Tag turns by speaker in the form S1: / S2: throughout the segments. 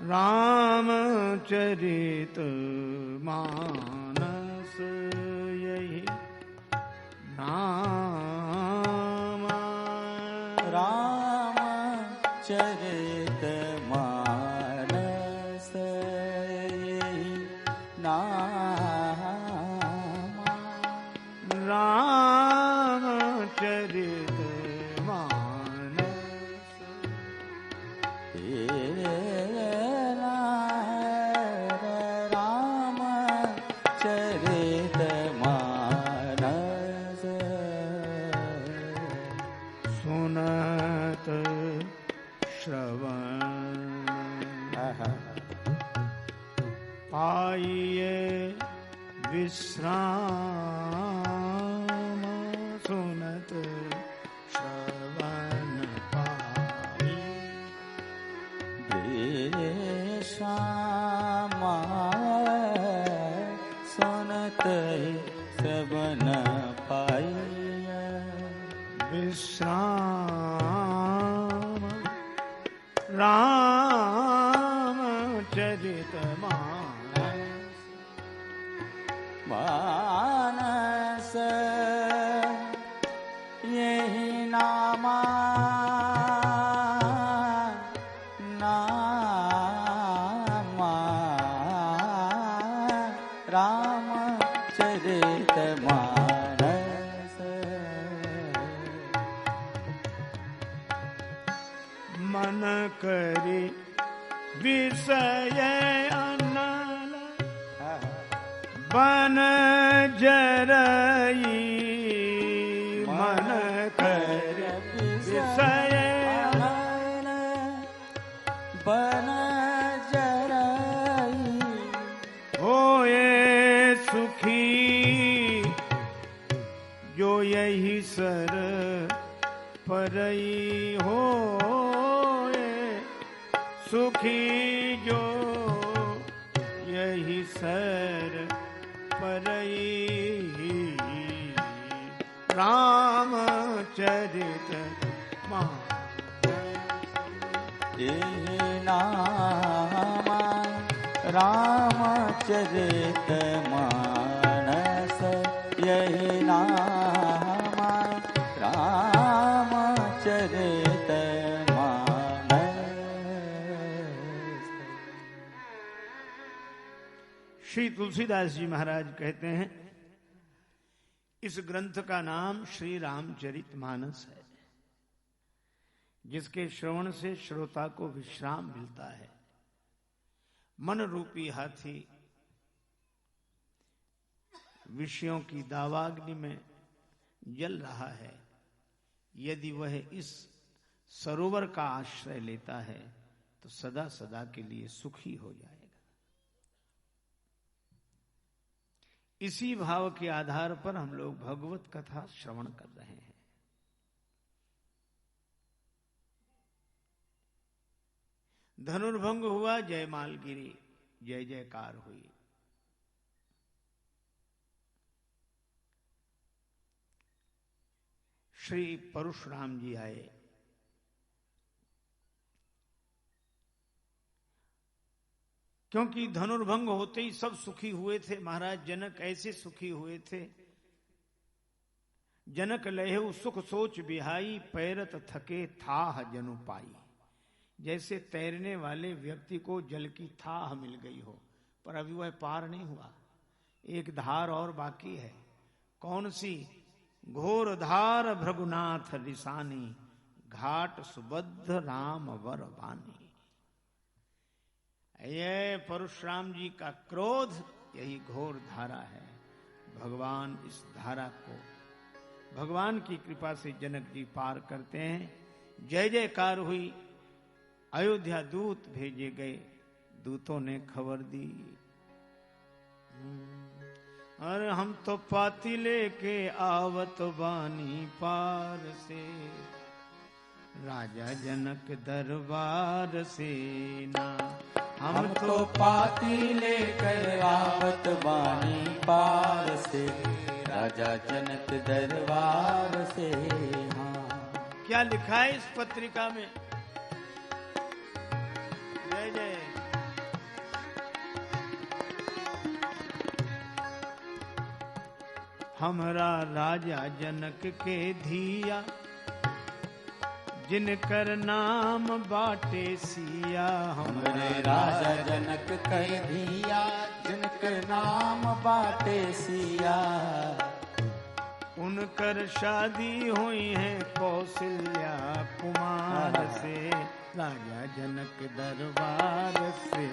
S1: रामचरित मानस यही नाम।
S2: रामचरित मानस यही नाम।
S1: रामचरित पाइए विश्राम, सुनत श्रवण पाई।
S2: विश्राम सुनत श्रवण पाई।
S1: विश्राम रामचरित
S2: मानस यही नामा। नामा रामचरित मानस।
S1: मन करी विषय बन जरई। मन कर विषय
S2: बन जरई।
S1: होए सुखी जो यही सर परई। होए सुखी जो यही सर परई। रामचरित
S2: नाम। रामचरित मानस यही नाम। रामचरित मानस।
S1: श्री तुलसीदास जी महाराज कहते हैं इस ग्रंथ का नाम श्री रामचरितमानस है, जिसके श्रवण से श्रोता को विश्राम मिलता है। मन रूपी हाथी विषयों की दावाग्नि में जल रहा है। यदि वह इस सरोवर का आश्रय लेता है तो सदा सदा के लिए सुखी हो जाएगा। इसी भाव के आधार पर हम लोग भगवत कथा श्रवण कर रहे हैं। धनुर्भंग हुआ, जयमाल गिरी, जय जयकार हुई। श्री परशुराम जी आए। क्योंकि धनुर्भंग होते ही सब सुखी हुए थे। महाराज जनक ऐसे सुखी हुए थे। जनक लहेउ सुख सोच बिहाई, पैरत थके थाह जनु पाई। जैसे तैरने वाले व्यक्ति को जल की थाह मिल गई हो, पर अभी वह पार नहीं हुआ, एक धार और बाकी है। कौन सी? घोर धार भृगुनाथ रिसानी, घाट सुबद्ध राम वर बानी। ये परशुराम जी का क्रोध यही घोर धारा है। भगवान इस धारा को भगवान की कृपा से जनक जी पार करते हैं। जय जयकार हुई। अयोध्या दूत भेजे गए, दूतों ने खबर दी, अरे हम तो पाती लेके आवत बानी पार से, राजा जनक दरबार से ना।
S2: हम तो पाती लेकर आवत बानी पार से, राजा जनक दरबार से। हाँ,
S1: क्या लिखा है इस पत्रिका में? जय जय। हमरा राजा जनक के धिया, जिनकर नाम बाटे सिया।
S2: हमरे राजा जनक के धिया, जिनकर नाम बाटे सिया।
S1: उनकर शादी हुई है कौशल्या कुमार से, राजा जनक दरबार से।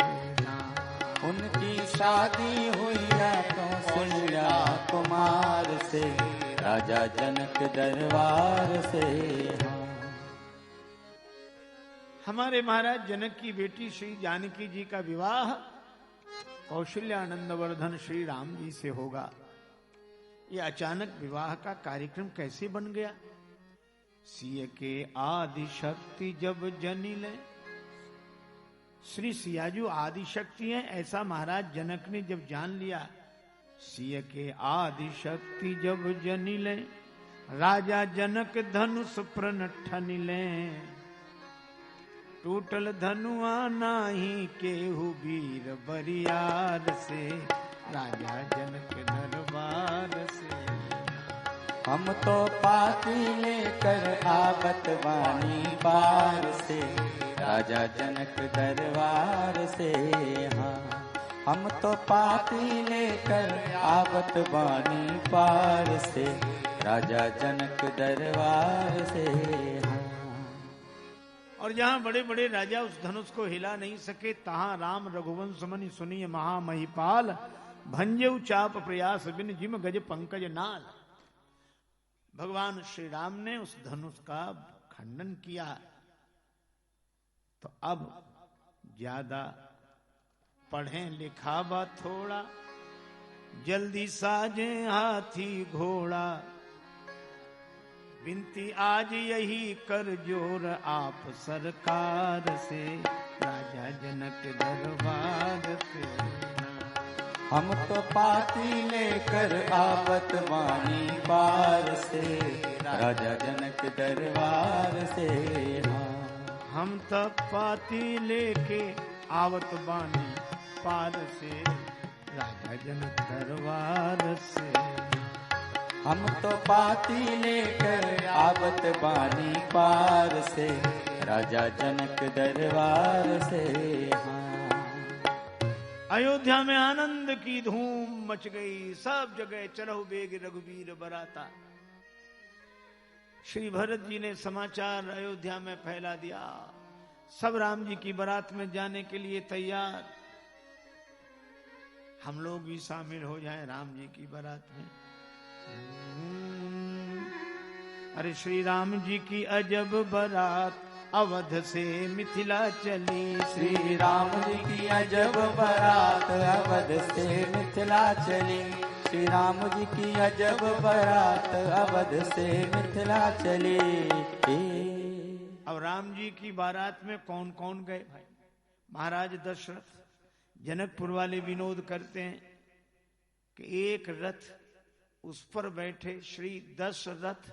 S2: उनकी शादी हुई है कौशल्या कुमार से, राजा जनक दरबार से।
S1: हमारे महाराज जनक की बेटी श्री जानकी जी का विवाह कौशल्यानंदवर्धन श्री राम जी से होगा। ये अचानक विवाह का कार्यक्रम कैसे बन गया? सिय के आदि शक्ति जब जनिले, श्री सियाजू आदि शक्ति हैं ऐसा महाराज जनक ने जब जान लिया। सिय के आदि शक्ति जब जनिले, राजा जनक धनुष प्रण ठनिले। टूटल धनुआ नाही केहू वीर बरियार से, राजा जनक दरबार से।
S2: हम तो पाती लेकर आवत वाणी पार से, राजा जनक दरबार से। हाँ, हम तो पाती लेकर आवत वाणी पार से, राजा जनक दरबार से। हाँ।
S1: और जहां बड़े बड़े राजा उस धनुष को हिला नहीं सके, तहां राम रघुवंश मनि सुनिय महामहिपाल, भंजऊ चाप प्रयास बिन जिम गज पंकज नाल। भगवान श्री राम ने उस धनुष का खंडन किया। तो अब ज्यादा पढ़ें लिखा बा थोड़ा, जल्दी साजे हाथी घोड़ा। बिनती आज यही कर जोर आप सरकार से, राजा जनक दरबार से।
S2: हम तो पाती लेकर आवत वाणी पार से, राजा जनक दरबार से। हाँ,
S1: हम तो पाती लेके आवत बानी पार से, राजा जनक दरबार से।
S2: हम तो पाती लेकर आवत वाणी पार से, राजा जनक दरबार से। हाँ।
S1: अयोध्या में आनंद की धूम मच गई, सब जगह चरहु बेग रघुवीर बराता। श्री भरत जी ने समाचार अयोध्या में फैला दिया। सब राम जी की बारात में जाने के लिए तैयार। हम लोग भी शामिल हो जाएं राम जी की बारात में। अरे श्री राम जी की अजब बारात अवध से मिथिला चली।
S2: श्री राम जी की अजब बारात अवध से मिथिला चली। श्री राम जी की अजब बारात अवध से मिथिला चली।
S1: अब राम जी की बारात में कौन कौन गए भाई? महाराज दशरथ। जनकपुर वाले विनोद करते हैं कि एक रथ, उस पर बैठे श्री दशरथ।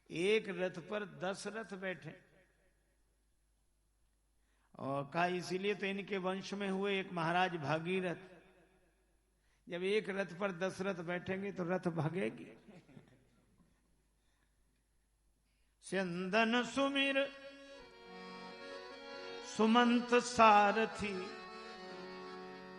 S1: एक रथ पर 10 रथ बैठे। और कहा इसीलिए तो इनके वंश में हुए एक महाराज भागीरथ। जब एक रथ पर 10 रथ बैठेंगे तो रथ भागेगी। चंदन सुमिर सुमंत सारथी।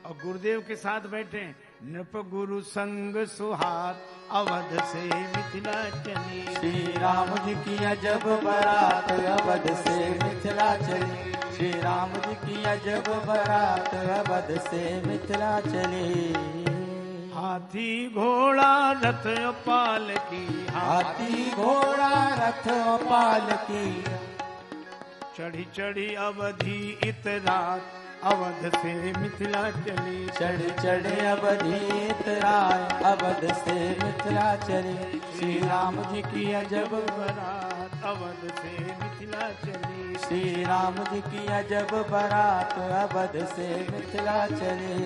S1: और गुरुदेव के साथ बैठे नृप गुरु संग सुहात अवध से मिथिला चली।
S2: श्री राम जी की अजब बारात अवध से मिथिला चली। श्री राम जी की अजब बारात अवध से मिथिला चली।
S1: हाथी घोड़ा रथ पाल की।
S2: हाथी घोड़ा रथ पाल की।
S1: चढ़ी चढ़ी अवधि इत रात अवध से मिथिला चली।
S2: चढ़ चढ़ अवधि इत रात अवध से मिथिला चली। श्री राम जी की अजब
S1: बारात अवध से मिथिला चली।
S2: श्री राम जी की अजब बारात अवध से मिथिला चली।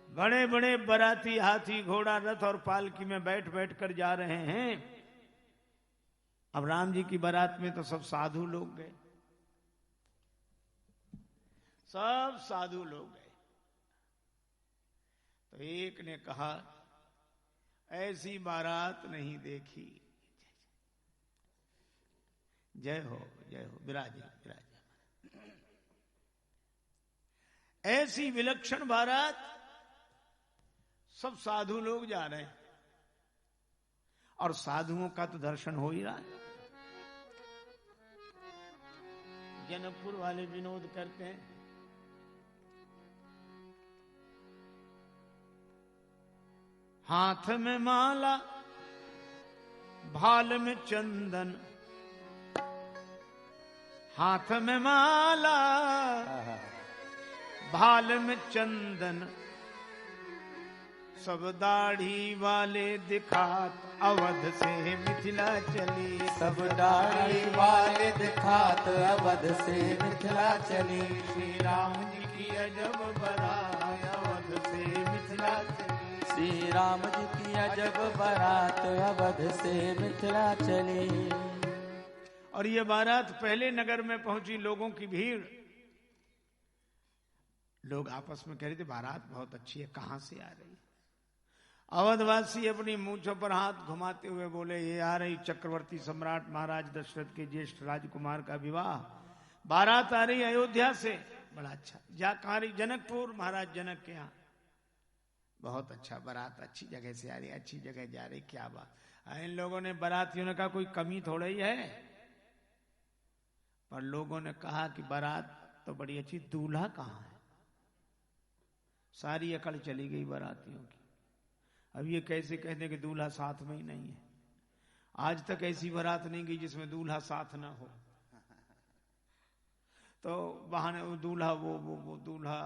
S1: बड़े बड़े बराती हाथी घोड़ा रथ और पालकी में बैठ बैठ कर जा रहे हैं। अब राम जी की बारात में तो सब साधु लोग गए। सब साधु लोग गए। तो एक ने कहा ऐसी बारात नहीं देखी। जय हो विराजे विराजे। ऐसी विलक्षण बारात, सब साधु लोग जा रहे हैं और साधुओं का तो दर्शन हो ही रहा है। जनकपुर वाले विनोद करते हैं, हाथ में माला भाल में चंदन, हाथ में माला भाल में चंदन, सब दाढ़ी वाले दिखात अवध से मिथिला चली।
S2: सब दाढ़ी वाले दिखात अवध से मिथिला चली।
S1: श्री राम जी की अजब बारात अवध से मिथिला चली।
S2: श्री राम जी की अजब बारात अवध से मिथिला चली।
S1: और ये बारात पहले नगर में पहुंची, लोगों की भीड़, लोग आपस में कह रहे थे बारात बहुत अच्छी है, कहां से आ रही। अवधवासी अपनी मूंछों पर हाथ घुमाते हुए बोले, ये आ रही चक्रवर्ती सम्राट महाराज दशरथ के ज्येष्ठ राजकुमार का विवाह, बारात आ रही अयोध्या से। बड़ा अच्छा, जा कहां रही? जनकपुर, महाराज जनक के यहाँ। बहुत अच्छा, बारात अच्छी जगह से आ रही, अच्छी जगह जा रही, क्या बात। इन लोगों ने, बारातियों ने कहा कोई कमी थोड़ा ही है, पर लोगों ने कहा कि बारात तो बड़ी अच्छी, दूल्हा कहाँ है? सारी अकड़ चली गई बारातियों की। अब ये कैसे कहते कि दूल्हा साथ में ही नहीं है। आज तक ऐसी बारात नहीं गई जिसमें दूल्हा साथ ना हो। तो बहाने दूल्हा वो दूल्हा,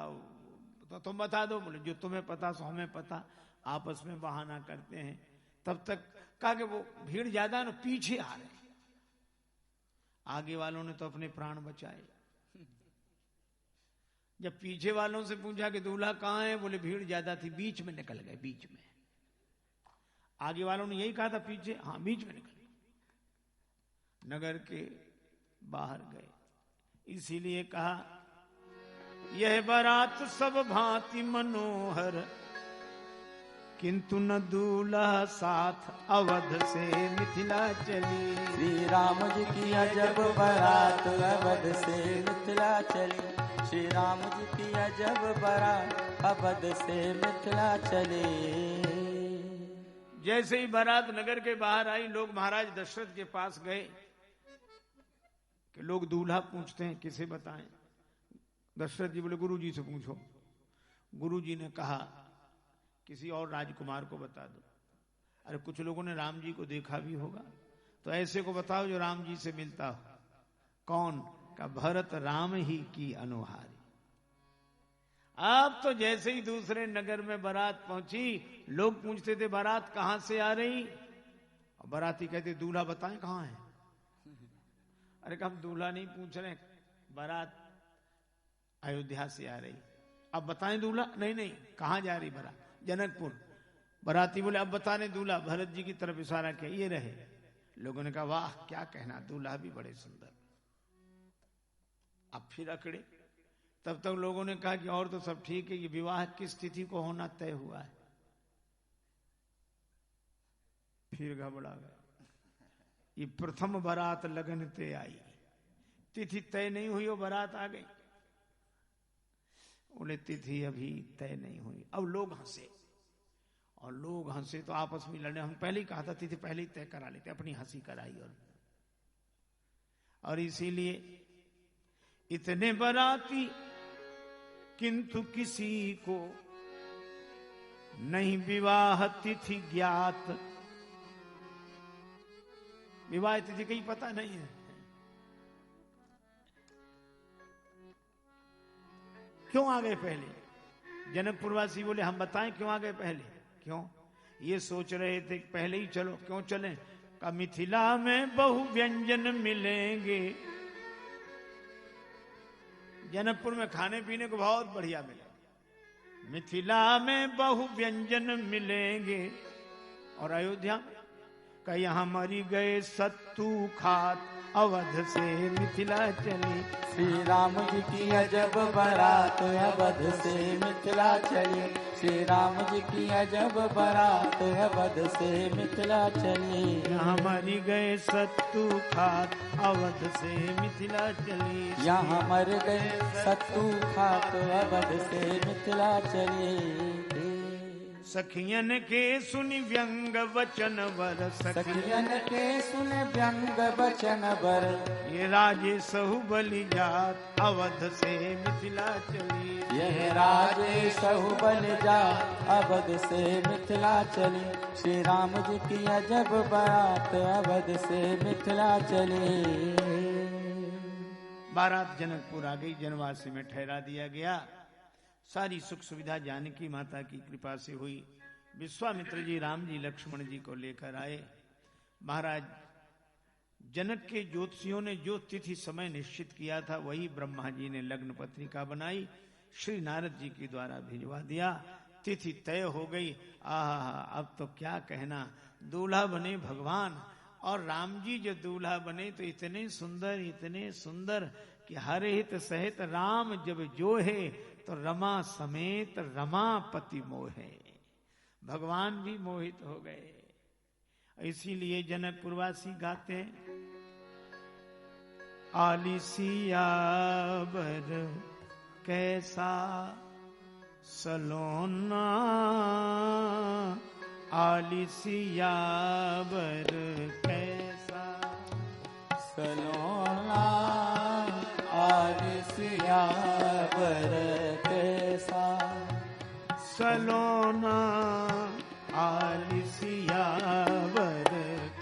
S1: तो तुम बता दो। बोले जो तुम्हें पता सो हमें पता, आपस में बहाना करते हैं। तब तक कहा कि वो भीड़ ज्यादा ना, पीछे आ रहे। आगे वालों ने तो अपने प्राण बचाए। जब पीछे वालों से पूछा कि दूल्हा कहाँ है, बोले भीड़ ज्यादा थी, बीच में निकल गए, बीच में। आगे वालों ने यही कहा था पीछे, हाँ बीच में निकल गए, नगर के बाहर गए। इसीलिए कहा यह बारात सब भांति मनोहर, किंतु न दूल्हा साथ अवध से मिथिला चली।
S2: श्री राम जी की अजब बारात अवध से मिथिला चली। श्री राम जी की अजब बारात अवध से मिथिला चली।
S1: जैसे ही बारात नगर के बाहर आई, लोग महाराज दशरथ के पास गए कि लोग दूल्हा पूछते हैं, किसे बताएं। दशरथ जी बोले गुरु जी से पूछो। गुरु जी ने कहा किसी और राजकुमार को बता दो। अरे कुछ लोगों ने राम जी को देखा भी होगा, तो ऐसे को बताओ जो राम जी से मिलता हो। कौन? का भरत राम ही की अनुहारी। अब तो जैसे ही दूसरे नगर में बारात पहुंची, लोग पूछते थे बारात कहां से आ रही, और बाराती कहते दूल्हा बताएं कहां है। अरे हम दूल्हा नहीं पूछ रहे, बारात अयोध्या से आ रही। अब बताएं दूल्हा? नहीं, कहां जा रही बारात? जनकपुर। बाराती बोले अब बताने दूल्हा। भरत जी की तरफ इशारा किया, ये रहे। लोगों ने कहा वाह क्या कहना, दूल्हा भी बड़े सुंदर। अब फिर अकड़े। तब तक लोगों ने कहा कि और तो सब ठीक है, ये विवाह किस तिथि को होना तय हुआ है। फिर घबरा गया। ये प्रथम बारात लगन ते आई, तिथि तय नहीं हुई, वो बारात आ गई। बोले तिथि अभी तय नहीं हुई। अब लोग हंसे, और लोग हंसे तो आपस में लड़ने। हम पहले ही कहा था तिथि पहले ही तय करा लेते, अपनी हंसी कराई। और इसीलिए इतने बाराती किंतु किसी को नहीं विवाह तिथि ज्ञात। विवाह तिथि कहीं पता नहीं है। क्यों आ गए पहले? जनकपुरवासी बोले हम बताएं क्यों आ गए पहले। क्यों? ये सोच रहे थे पहले ही चलो। क्यों चलें? का मिथिला में बहु व्यंजन मिलेंगे। जनकपुर में खाने पीने को बहुत बढ़िया मिला। मिथिला में बहु व्यंजन मिलेंगे। और अयोध्या में कहीं यहाँ मरी गए सत्तू खात अवध से मिथिला चली।
S2: श्री राम जी की अजब बारात अवध से मिथिला चली। श्री राम जी की अजब बारात अवध से मिथिला चली।
S1: यहाँ मर गए सत्तू खात अवध से मिथिला चली।
S2: यहाँ मर गए सत्तू खात अवध से मिथिला चली।
S1: सखियन के सुनि व्यंग वचन वर,
S2: सखियन के सुन व्यंग वचन वर,
S1: ये राजे सहु बलि जात अवध से मिथिला चली।
S2: यह राजे सहु बलि जात अवध से मिथिला चली। श्री राम जी की अजब बारात अवध से मिथिला चली।
S1: बारात जनकपुर आ गई, जनवासी में ठहरा दिया गया। सारी सुख सुविधा जानकी माता की कृपा से हुई। विश्वामित्र जी राम जी लक्ष्मण जी को लेकर आए। महाराज जनक के ज्योतिषियों ने जो तिथि समय निश्चित किया था वही ब्रह्मा जी ने लग्न पत्रिका बनाई, श्री नारद जी के द्वारा भिजवा दिया। तिथि तय हो गई। अब तो क्या कहना, दूल्हा बने भगवान। और राम जी जो दूल्हा बने तो इतने सुंदर कि हर हित सहित राम जब जो है तो रमा समेत रमापति मोहे। भगवान भी मोहित हो गए। इसीलिए जनकपुरवासी गाते हैं, आलिसियावर कैसा सलोना, आलिसियावर कैसा
S2: सलोना, आलिसियावर कैसा
S1: सलोना, आलिसियावर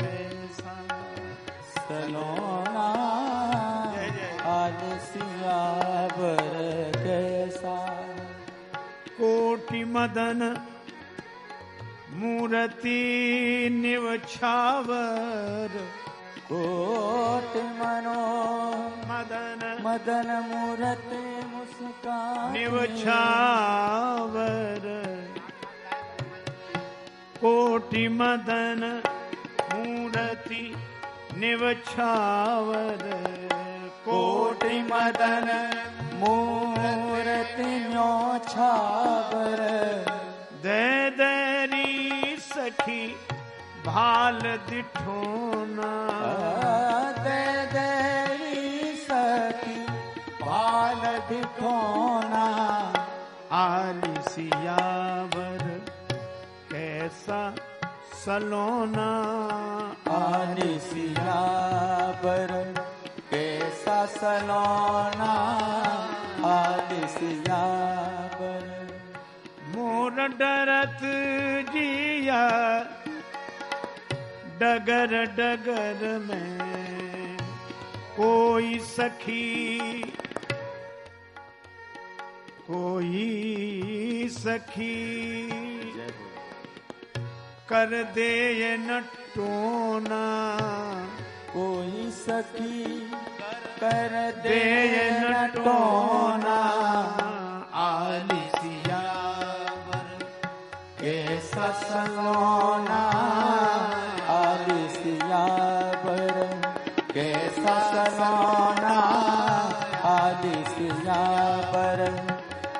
S1: कैसा
S2: सलोना, आलिसियावर कैसा।
S1: कोटि मदन मूर्ति निवछावर,
S2: कोटि मनो
S1: मदन
S2: मूर्ति मुस्कान
S1: निवछावर, कोटि मदन मूर्ति निवछावर,
S2: कोटि मदन मूर्ति न्योछावर।
S1: दे देरी सखी भाल दिठोना,
S2: दे देरी सखी भाल दिठोना,
S1: आलिसियावर कैसा सलोना,
S2: आलिसियावर कैसा सलोना, आलिसियावर।
S1: मोर डरत जिया डगर डगर में, कोई सखी कर दे ये नटोना,
S2: कोई सखी कर दे
S1: ये
S2: नटोना,
S1: आलिसियावर
S2: कैसा सलोना, आलिसियावर कैसा सलोना, आलिसियावर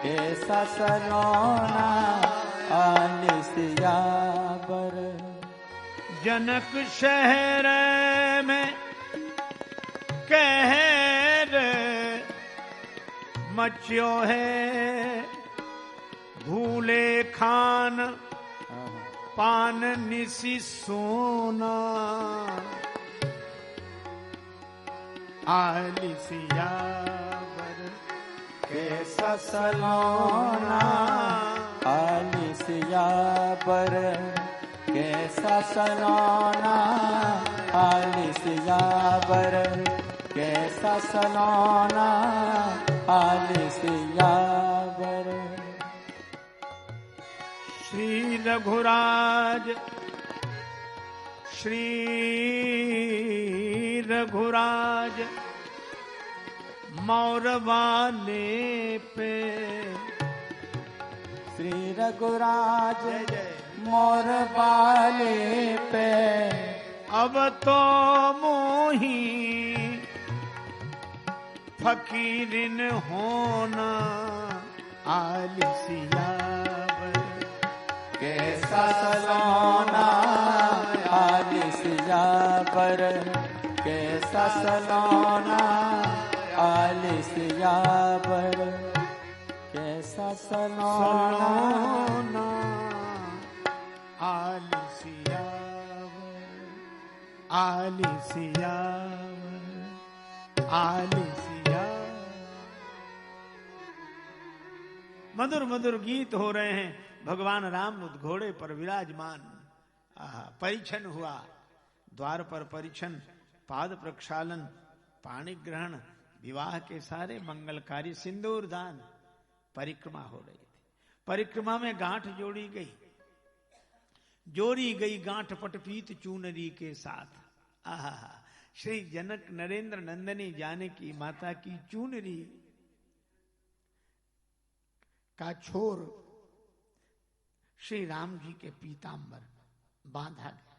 S2: कैसा सलोना, आलिसियावर।
S1: जनक शहर में कहर मच्यो है, भूले खान पान निसी सोना, आलिसियावर
S2: कैसा सलोना, आलिसियावर कैसा सलोना, आलिसियावर कैसा सलोना, आलिसियावर।
S1: श्री रघुराज मौर वाले पे,
S2: श्री रघुराज मोर वाले पे,
S1: अब तो मोही फकीरिन होना, आलिसियावर
S2: कैसा सलोना आली सियावर, कैसा सलोना आली सियावर, कैसा सलोना
S1: आली सियावर, आली सियावर, आली सियावर। मधुर मधुर गीत हो रहे हैं। भगवान राम उस घोड़े पर विराजमान। परिछन हुआ, द्वार पर परिछन, पाद प्रक्षालन, पाणी ग्रहण, विवाह के सारे मंगलकारी, सिंदूर दान, परिक्रमा हो रही थी। परिक्रमा में गांठ जोड़ी गई, जोड़ी गई गांठ पटपीत चूनरी के साथ। आहा, श्री जनक नरेंद्र नंदनी जानकी माता की चूनरी का छोर श्री राम जी के पीतांबर बांधा गया।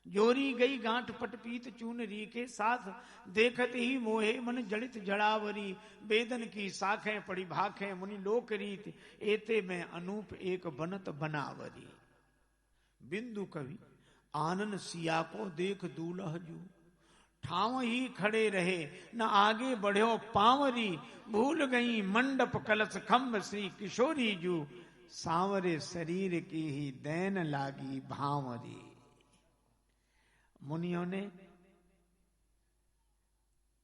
S1: जोरी गई गांठ पटपीत चूनरी के साथ, देखत ही मोहे मन जड़ित जड़ावरी, वेदन की शाखें पड़ी भाखें मुनि लोक रीत, एते में अनूप एक बनत बनावरी। बिंदु कवि आनन सिया को देख दूल्ह जू, ठाव ही खड़े रहे न आगे बढ़ो पांवरी, भूल गई मंडप कलश खम्भ श्री किशोरी जू, सांवरे शरीर की ही दैन लागी भांवरी। मुनियों ने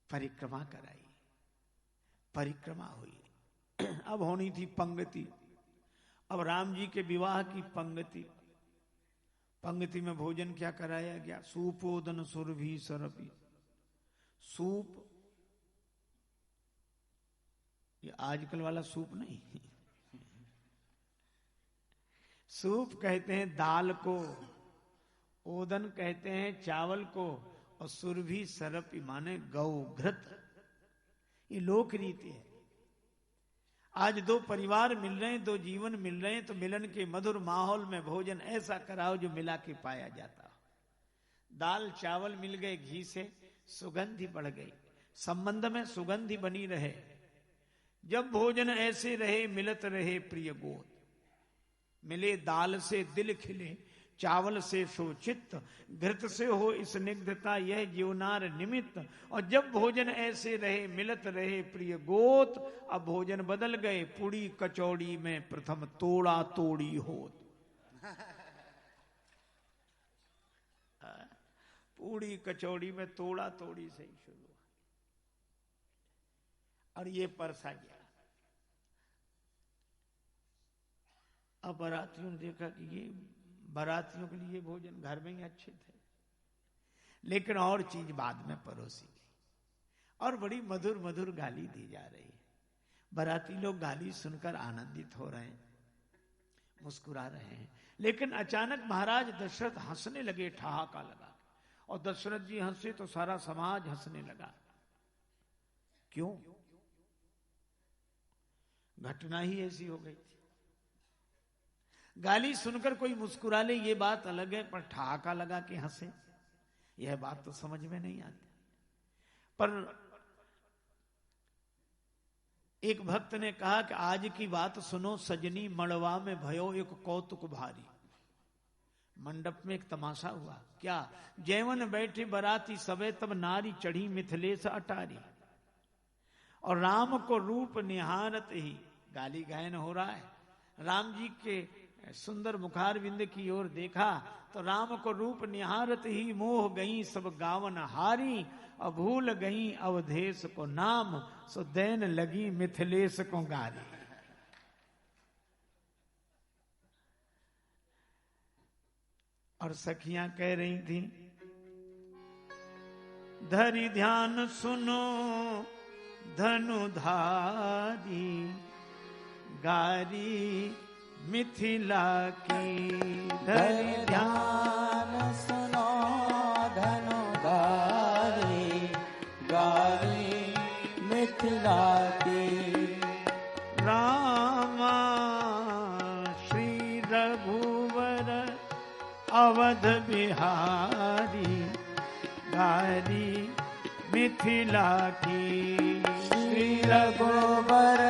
S1: परिक्रमा कराई, परिक्रमा हुई। अब होनी थी पंगति। अब राम जी के विवाह की पंगति। पंगति में भोजन क्या कराया गया? सूपोदन सुरभि सरपी। सूप, ये आजकल वाला सूप नहीं। सूप कहते हैं दाल को, ओदन कहते हैं चावल को, और सुरभि सरपी माने गौ घृत। ये लोक रीति है। आज दो परिवार मिल रहे हैं, दो जीवन मिल रहे हैं, तो मिलन के मधुर माहौल में भोजन ऐसा कराओ जो मिला के पाया जाता। दाल चावल मिल गए, घी से सुगंधि बढ़ गई, संबंध में सुगंधि बनी रहे। जब भोजन ऐसे रहे, मिलत रहे प्रिय गोद, मिले दाल से दिल खिले, चावल से सो चित्त, घृत से हो स्निग्धता यह जीवनार निमित्त। और जब भोजन ऐसे रहे, मिलत रहे प्रिय गोत, अब भोजन बदल गए, पूड़ी कचौड़ी में प्रथम तोड़ा तोड़ी होत। पूड़ी कचौड़ी में तोड़ा तोड़ी से ही शुरू हुआ, और ये परसा गया। अब बारातियों ने देखा कि ये बारातियों के लिए भोजन घर में ही अच्छे थे, लेकिन और चीज बाद में परोसी गई, और बड़ी मधुर मधुर गाली दी जा रही है। बाराती लोग गाली सुनकर आनंदित हो रहे हैं, मुस्कुरा रहे हैं। लेकिन अचानक महाराज दशरथ हंसने लगे, ठहाका लगा, और दशरथ जी हंसे तो सारा समाज हंसने लगा। क्यों? घटना ही ऐसी हो गई थी। गाली सुनकर कोई मुस्कुरा ले ये बात अलग है, पर ठहाका लगा कि हंसे, यह बात तो समझ में नहीं आती। पर एक भक्त ने कहा कि आज की बात सुनो सजनी, मड़वा में भयो एक कौतुक भारी। मंडप में एक तमाशा हुआ। क्या? जैवन बैठे बराती सबे, तब नारी चढ़ी मिथिलेश अटारी, और राम को रूप निहारत ही, गाली गायन हो रहा है, राम जी के सुंदर मुखारविंद की ओर देखा तो राम को रूप निहारत ही मोह गई सब गावन हारी, और भूल गई अवधेश को नाम, सो दैन लगी मिथिलेश को गारी। और सखियां कह रही थी, धरि ध्यान सुनो धनुधारी, गारी मिथिला की।
S2: धरि ध्यान सुनो धनुधारी, गारी मिथिला की।
S1: रामा श्री रघुवर अवध बिहारी, गारी मिथिला की।
S2: श्री रघुवर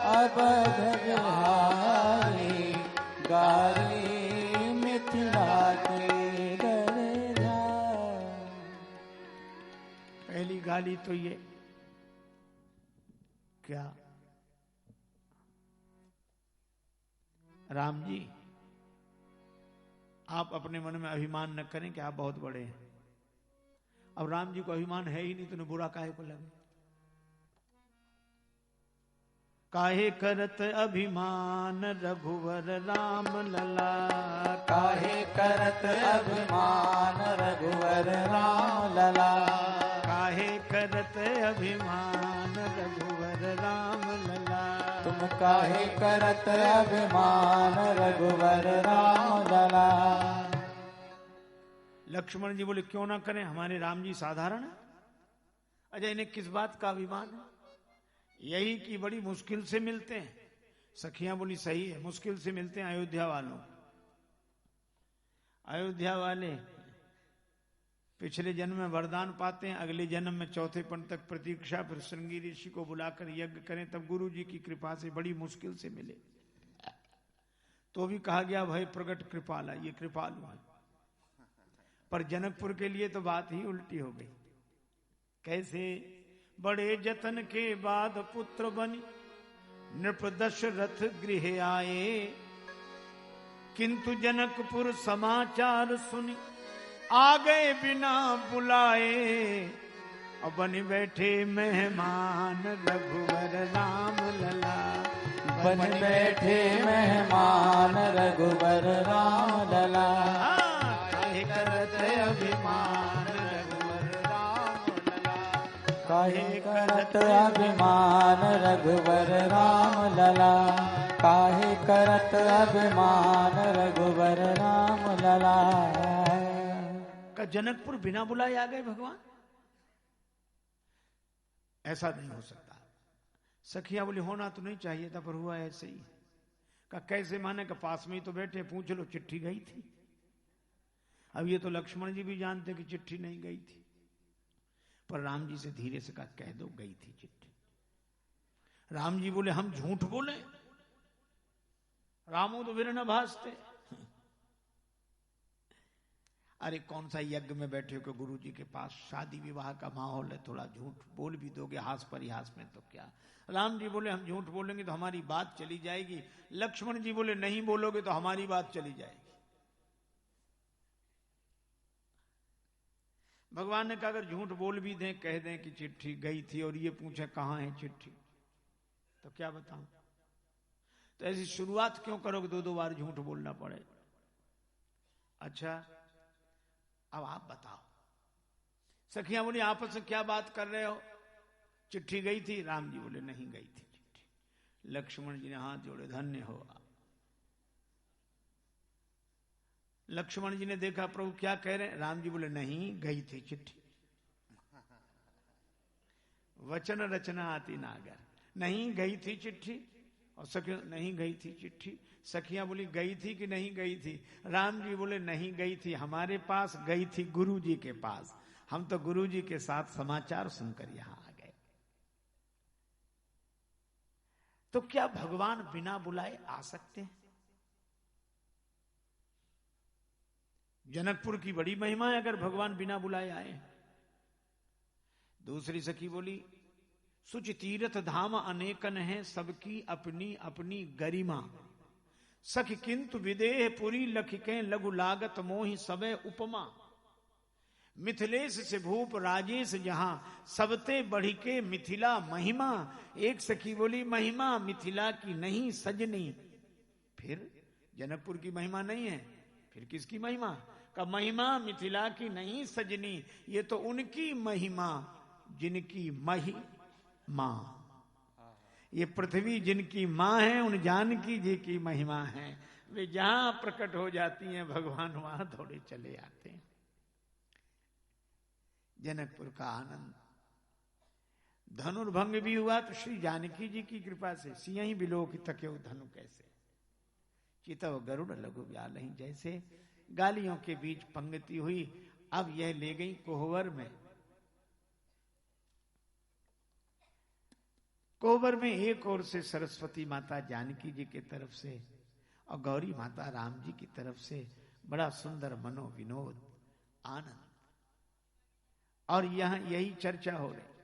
S2: अवध बिहारी, गारी
S1: गाली तो ये क्या, राम जी आप अपने मन में अभिमान न करें कि आप बहुत बड़े हैं। अब राम जी को अभिमान है ही नहीं, तो बुरा काहे को लगे। काहे करत अभिमान रघुवर राम लला,
S2: काहे करत अभिमान रघुवर राम लला,
S1: काहे करत अभिमान रघुवर राम लला,
S2: तुम काहे करत अभिमान रघुवर राम लला।
S1: लक्ष्मण जी बोले क्यों ना करें, हमारे राम जी साधारण है। अजय इन्हें किस बात का अभिमान है, यही कि बड़ी मुश्किल से मिलते हैं। सखियां बोली सही है, मुश्किल से मिलते हैं अयोध्या वालों। अयोध्या वाले पिछले जन्म में वरदान पाते हैं, अगले जन्म में चौथे पंथ तक प्रतीक्षा, फिर श्रृंगी ऋषि को बुलाकर यज्ञ करें, तब गुरु जी की कृपा से बड़ी मुश्किल से मिले। तो भी कहा गया भय प्रगट कृपाला, ये कृपालु है। पर जनकपुर के लिए तो बात ही उल्टी हो गई। कैसे, बड़े जतन के बाद पुत्र बनी नृप दशरथ गृह आए, किंतु जनकपुर समाचार सुनी आ गए बिना बुलाए। और बन बैठे मेहमान रघुवर राम लला,
S2: बन बैठे मेहमान रघुवर राम लला।
S1: काहे करत अभिमान रघुवर राम लला,
S2: काहे करत अभिमान रघुवर राम लला, काहे करत अभिमान रघुवर राम लला।
S1: का जनकपुर बिना बुलाए आ गए भगवान, ऐसा नहीं हो सकता। सखिया बोली होना तो नहीं चाहिए था, पर हुआ ऐसे ही। का कैसे माने, का पास में ही तो बैठे, पूछ लो चिट्ठी गई थी। अब ये तो लक्ष्मण जी भी जानते कि चिट्ठी नहीं गई थी, पर राम जी से धीरे से कहा कह दो गई थी चिट्ठी। राम जी बोले हम झूठ बोले, रामो तो वीर न भासते। अरे कौन सा यज्ञ में बैठे हो कि गुरु जी के पास, शादी विवाह का माहौल है, थोड़ा झूठ बोल भी दोगे हास परिहास में तो क्या। राम जी बोले हम झूठ बोलेंगे तो हमारी बात चली जाएगी। लक्ष्मण जी बोले नहीं बोलोगे तो हमारी बात चली जाएगी। भगवान ने कहा अगर झूठ बोल भी दें, कह दें कि चिट्ठी गई थी और ये पूछे कहां है चिट्ठी, तो क्या बताऊं। तो ऐसी शुरुआत क्यों करोगे, दो दो बार झूठ बोलना पड़े। अच्छा अब आप बताओ। सखियां बोली आपस में क्या बात कर रहे हो, चिट्ठी गई थी। राम जी बोले नहीं गई थी चिट्ठी। लक्ष्मण जी ने हाथ जोड़े धन्य हो। लक्ष्मण जी ने देखा प्रभु क्या कह रहे हैं। राम जी बोले नहीं गई थी चिट्ठी। वचन रचना आती नागर, नहीं गई थी चिट्ठी। और सखियां नहीं गई थी चिट्ठी। सखियां बोली गई थी कि नहीं गई थी। राम जी बोले नहीं गई थी हमारे पास, गई थी गुरु जी के पास। हम तो गुरु जी के साथ समाचार सुनकर यहां आ गए। तो क्या भगवान बिना बुलाए आ सकते हैं? जनकपुर की बड़ी महिमा है अगर भगवान बिना बुलाए आए। दूसरी सखी बोली सुच तीर्थ धाम अनेकन है, सबकी अपनी अपनी गरिमा। सखी किंतु विदेह पुरी लखिकें, लघु लागत मोहि सबे उपमा। मिथिलेश से भूप राजेश जहां, सबते बढ़ी के मिथिला महिमा। एक सखी बोली महिमा मिथिला की नहीं सजनी। फिर जनकपुर की महिमा नहीं है, फिर किसकी महिमा? का महिमा मिथिला की नहीं सजनी, ये तो उनकी महिमा जिनकी मां। ये पृथ्वी जिनकी मां है, उन जानकी जी की महिमा है। वे जहां प्रकट हो जाती हैं भगवान वहां दौड़े चले आते हैं। जनकपुर का आनंद। धनुर्भंग भी हुआ तो श्री जानकी जी की कृपा से। सिंह बिलोक तक्यो धनु कैसे, चितव गरुड़ लघु व्यालहि। जैसे गालियों के बीच पंक्ति हुई। अब यह ले गई कोहबर में। कोहबर में एक ओर से सरस्वती माता जानकी जी की तरफ से और गौरी माता राम जी की तरफ से बड़ा सुंदर मनो विनोद आनंद। और यहाँ यही चर्चा हो रही।